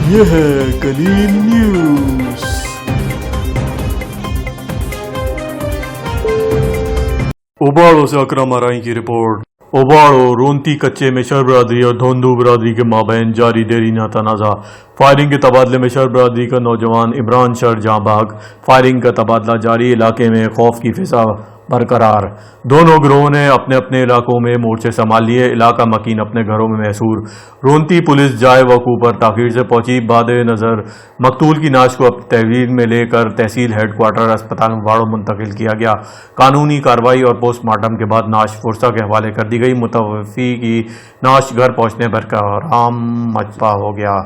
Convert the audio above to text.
ये है कलील न्यूज। उबाड़ो से अकरम आराई की रिपोर्ट। उबाड़ो रोंती कच्चे में शर बरादरी और धोंदू बरादरी के माबैन जारी देरीना तनाजा। फायरिंग के तबादले में शर बरादरी का नौजवान इमरान शर जहां भाग। फायरिंग का तबादला जारी, इलाके में खौफ की फिजा बरकरार। दोनों गिरोहों ने अपने अपने इलाकों में मोर्चे संभाल लिए, इलाका मकीन अपने घरों में मैसूर। रोंती पुलिस जाए वकू पर ताखीर से पहुंची। बाद नज़र मकतूल की नाश को अपनी तहवील में लेकर तहसील हेडक्वार्टर अस्पताल उबाड़ो मुंतकिल किया गया। कानूनी कार्रवाई और पोस्टमार्टम के बाद नाश फुर्सा के हवाले कर दी गई। मुतवफ़ी की नाश घर पहुंचने पर कोहराम मचपा हो गया।